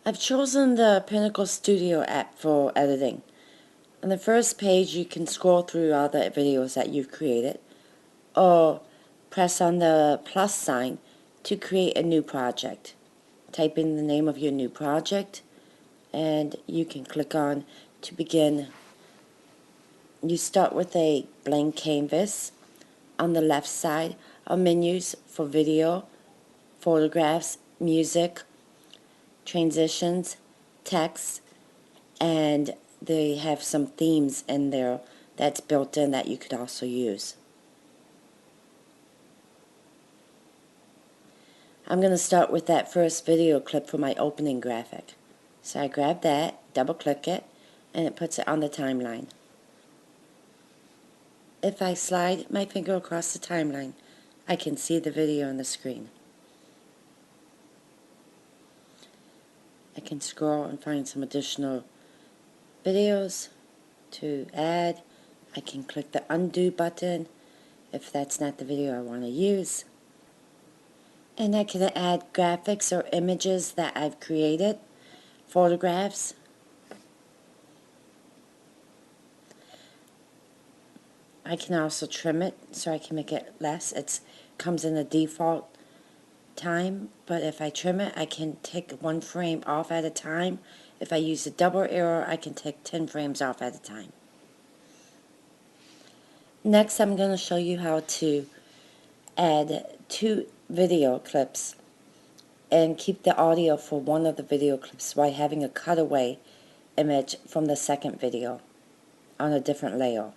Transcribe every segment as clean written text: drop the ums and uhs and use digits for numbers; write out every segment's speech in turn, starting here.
I've chosen the Pinnacle Studio app for editing. On the first page you can scroll through all the videos that you've created, or press on the plus sign to create a new project. Type in the name of your new project and you can click on to begin. You start with a blank canvas. On the left side are menus for video, photographs, music, transitions, text, and they have some themes in there that's built in that you could also use. I'm going to start with that first video clip for my opening graphic. So I grab that, double click it, and it puts it on the timeline. If I slide my finger across the timeline, I can see the video on the screen. I can scroll and find some additional videos to add. I can click the undo button if that's not the video I want to use. And I can add graphics or images that I've created, photographs. I can also trim it so I can make it less. It comes in the default time, but if I trim it, I can take one frame off at a time. If I use a double arrow, I can take 10 frames off at a time. Next, I'm going to show you how to add 2 video clips and keep the audio for one of the video clips by having a cutaway image from the second video on a different layer.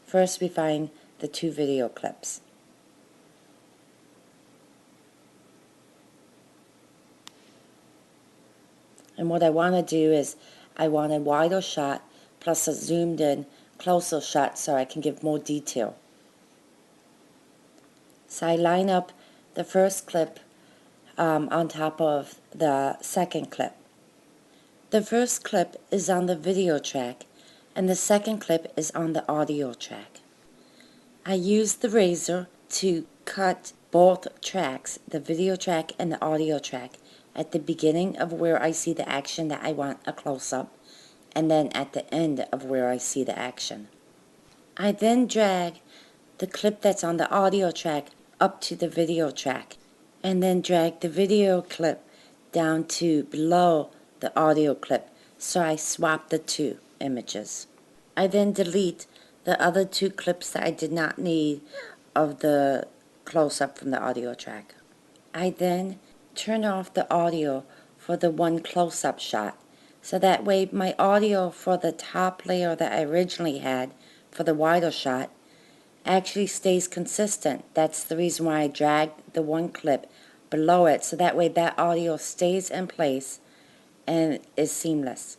First, we find the 2 video clips. And what I want to do is I want a wider shot plus a zoomed in closer shot so I can give more detail. So I line up the first clip on top of the second clip. The first clip is on the video track and the second clip is on the audio track. I use the razor to cut both tracks, the video track and the audio track, at the beginning of where I see the action that I want a close-up, and then at the end of where I see the action. I then drag the clip that's on the audio track up to the video track, and then drag the video clip down to below the audio clip, so I swap the 2 images. I then delete the other 2 clips that I did not need of the close-up from the audio track. I then turn off the audio for the one close-up shot, so that way my audio for the top layer that I originally had for the wider shot actually stays consistent. That's the reason why I dragged the one clip below it, so that way that audio stays in place and is seamless.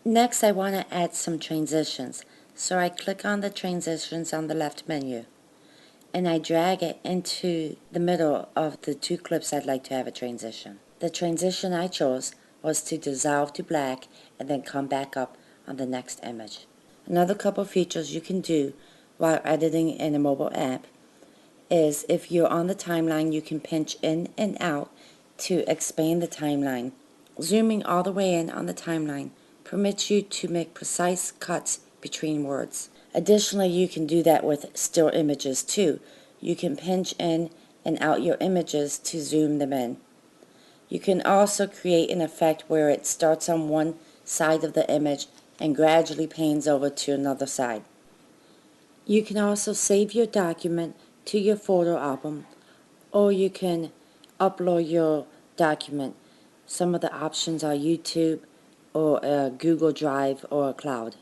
Next, I want to add some transitions, so I click on the transitions on the left menu and I drag it into the middle of the 2 clips I'd like to have a transition. The transition I chose was to dissolve to black and then come back up on the next image. Another couple features you can do while editing in a mobile app is if you're on the timeline, you can pinch in and out to expand the timeline. Zooming all the way in on the timeline permits you to make precise cuts between words. Additionally, you can do that with still images too. You can pinch in and out your images to zoom them in. You can also create an effect where it starts on one side of the image and gradually pans over to another side. You can also save your document to your photo album, or you can upload your document. Some of the options are YouTube or a Google Drive or a cloud.